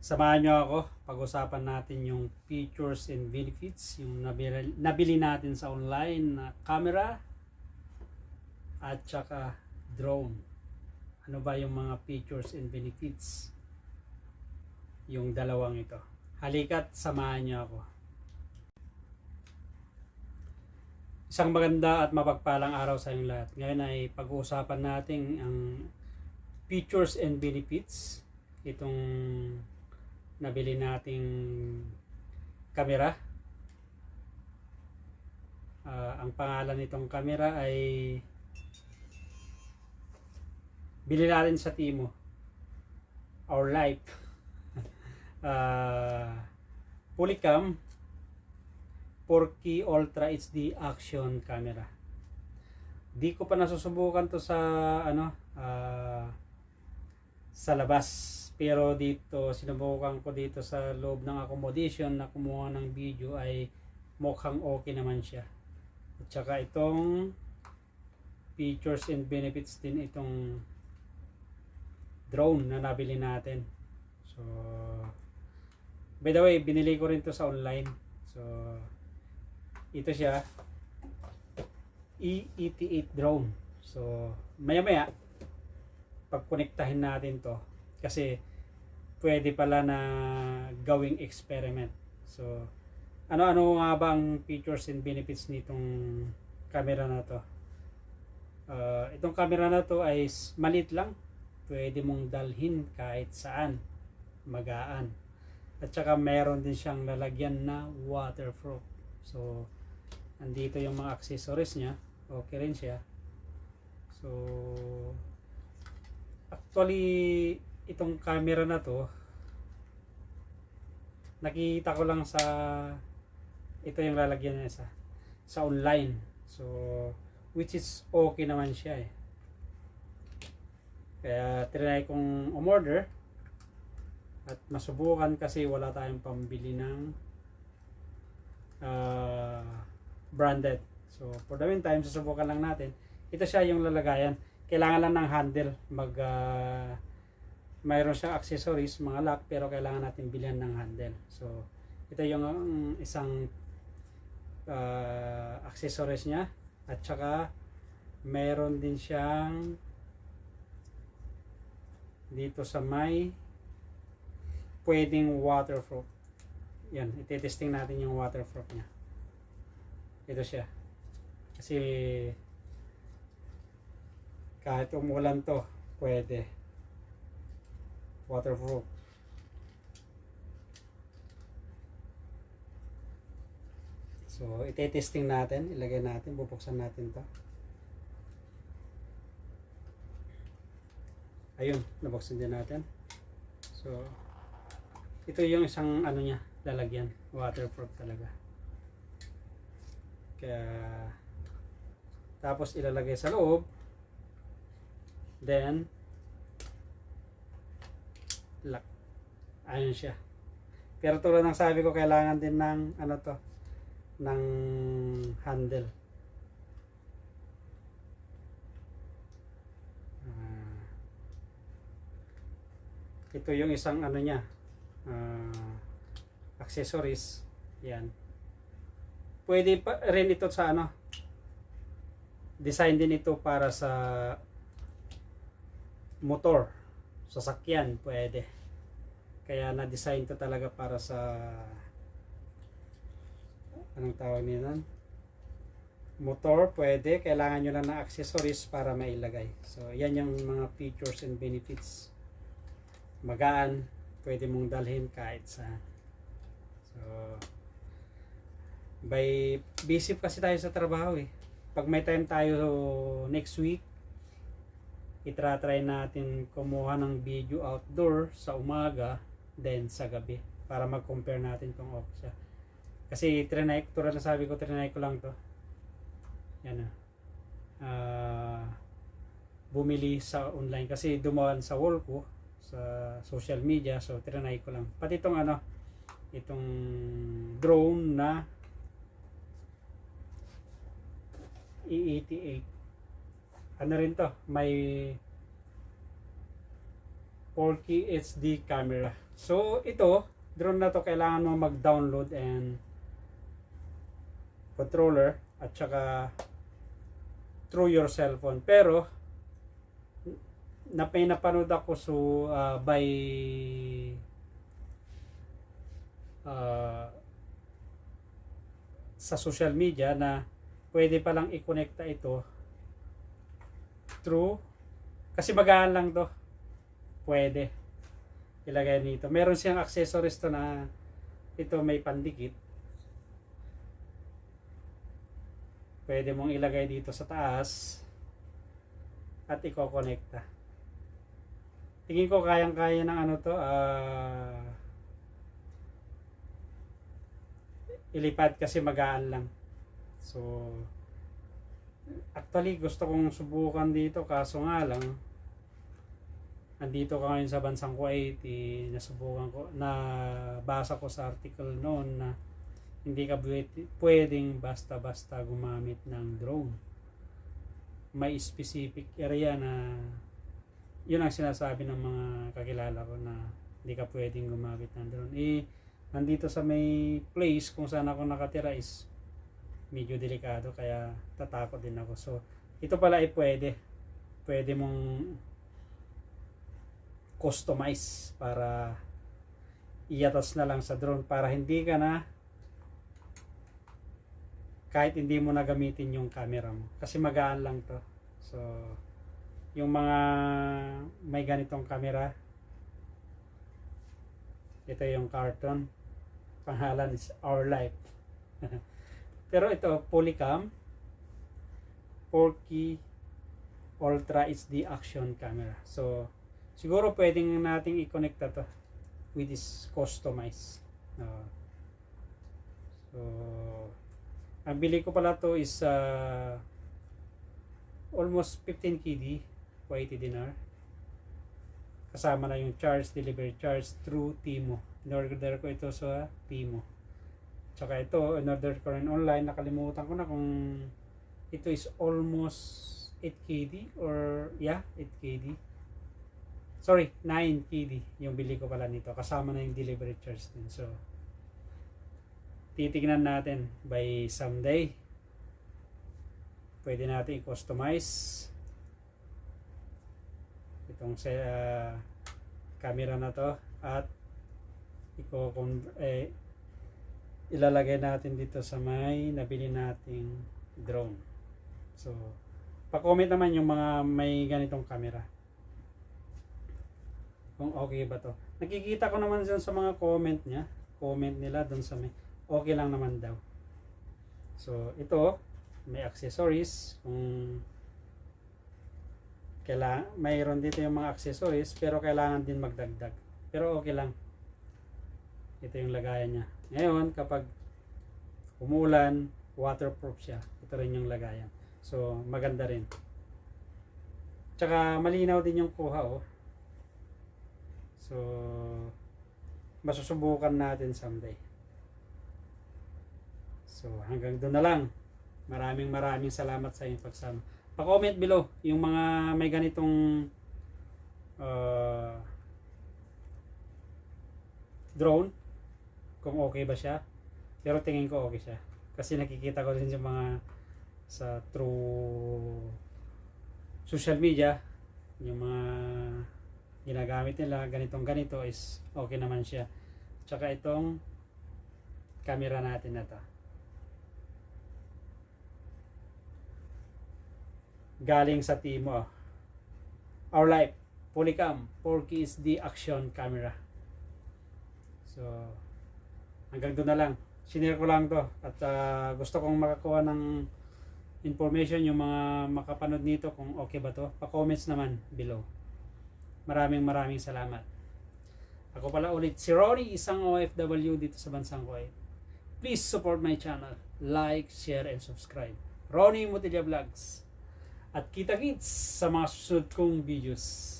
Samahan nyo ako, pag-usapan natin yung features and benefits, yung nabili natin sa online na camera at saka drone. Ano ba yung mga features and benefits yung dalawang ito? Halika't samahan nyo ako. Isang maganda at mapagpalang araw sa inyong lahat. Ngayon ay pag-uusapan natin ang features and benefits itong nabili nating camera. Ang pangalan nitong camera ay bili natin sa Timo, Our Life. Polycam 4K Ultra HD Action Camera. Di ko pa nasusubukan to sa sa labas, pero dito sinubukan ko dito sa loob ng accommodation na kumuha ng video ay mukhang okay naman siya. At saka itong features and benefits din itong drone na nabili natin. So by the way, binili ko rin to sa online. So ito siya, E88 drone. So maya pag konektahin natin to, kasi pwede pala na gawing experiment. So ano nga ba ang features and benefits nitong camera na to? Itong camera na to ay maliit lang, pwede mong dalhin kahit saan, magaan. At saka meron din siyang lalagyan na waterproof. So andito yung mga accessories niya, okay rin siya. So actually itong camera na to nakita ko lang sa ito yung lalagyan niya sa online. So which is okay naman siya eh. Kaya trinay kong umorder at masubukan kasi wala tayong pambili ng branded. So for the meantime, susubukan lang natin. Ito siya yung lalagayan. Kailangan lang ng handle. Mayroon siyang accessories, mga lock, pero kailangan natin bilhan ng handle. So ito yung isang accessories niya. At saka mayroon din siyang dito sa may pwedeng waterproof. Yan, iti-testing natin yung waterproof niya. Ito siya. Kasi kahit umulan to, pwede. Waterproof. So, iti-testing natin. Ilagay natin. Bubuksan natin to. Ayun, nabuksan din natin. So, ito yung isang ano niya, lalagyan. Waterproof talaga. Kaya tapos ilalagay sa loob, then lock. Ayun siya. Pero tulad ng sabi ko, kailangan din ng ano to, ng handle. Ito yung isang ano niya, accessories. Yan. Pwede pa rin ito sa ano, design din ito para sa motor, sasakyan, pwede. Kaya na-design to talaga para sa anong tawag nila, motor, pwede. Kailangan nyo lang ng accessories para mailagay. So yan yung mga features and benefits. Magaan, pwede mong dalhin kahit saan. So busy kasi tayo sa trabaho eh. Pag may time tayo next week, itry natin kumuha ng video outdoor sa umaga, then sa gabi, para mag-compare natin kung okay siya. Kasi tulad na sabi ko, trinay ko lang to. Yan na. Bumili sa online kasi dumaan sa wall ko sa social media, so trinay ko lang. Pati itong itong drone na E88, ano rin to, may 4K HD camera. So ito, drone na to kailangan mo mag-download and controller at saka through your cellphone. Pero napanood ako by sa social media na pwede palang i-connecta ito through, kasi magaan lang to, pwede ilagay nito. Meron siyang accessories to na ito may pandikit, pwede mong ilagay dito sa taas at i-connecta. Tingin ko kayang-kaya ng ano to, ilipad kasi magaan lang. So actually gusto kong subukan dito, kaso nga lang andito ka ngayon sa bansang Kuwait, nasubukan ko, nabasa ko sa article noon na hindi ka pwedeng basta-basta gumamit ng drone. May specific area na yun ang sinasabi ng mga kakilala ko na hindi ka pwedeng gumamit ng drone. Nandito sa may place kung saan ako nakatira is medyo delikado, kaya tatakot din ako. So ito pala ay pwede mong customize para iatas na lang sa drone, para hindi ka na, kahit hindi mo na gamitin yung camera mo kasi magaan lang to. So yung mga may ganitong camera, ito yung Carton, pangalan is Our Life. Pero ito Polycam 4K Ultra HD Action Camera. So siguro pwedeng nating i-connect to with this customize. So ang bili ko pala to is almost 15 KD, Kuwaiti dinar. Kasama na yung charge, delivery charge through Timo. In-order ko ito sa Timo. Tsaka ito, in-order ko rin online. Nakalimutan ko na kung ito is almost 8 KD or 8 KD. Sorry, 9 KD yung bili ko pala nito. Kasama na yung delivery charge din. So titignan natin by someday. Pwede natin i-customize itong camera na to at ilalagay natin dito sa may nabili nating drone. So pa-comment naman yung mga may ganitong camera kung okay ba to. Nakikita ko naman dyan sa mga comment nila dun sa may okay lang naman daw. So ito may accessories, kung mayroon dito yung mga accessories, pero kailangan din magdagdag, pero okay lang. Ito yung lagayan niya. Ngayon kapag umulan, waterproof siya, ito rin yung lagayan. So maganda rin, tsaka malinaw din yung kuha. So masusubukan natin someday. So hanggang doon na lang. Maraming salamat sa inyong pagsama. Pa-comment below yung mga may ganitong drone, kung okay ba siya. Pero tingin ko okay siya, kasi nakikita ko din yung mga sa through social media, yung mga ginagamit nila ganito is okay naman siya. Tsaka itong camera natin na to, galing sa Timo, Our Life Polycam 4K HD Action Camera. So hanggang doon na lang, sinare ko lang to at gusto kong makakuha ng information yung mga makapanood nito kung okay ba to. Pa-comments naman below. Maraming salamat. Ako pala ulit si Ronnie, isang OFW dito sa bansang Kuwait. Please support my channel, like, share and subscribe. Ronnie Mutilla Vlogs. At kita-kits sa mga susunod kong videos.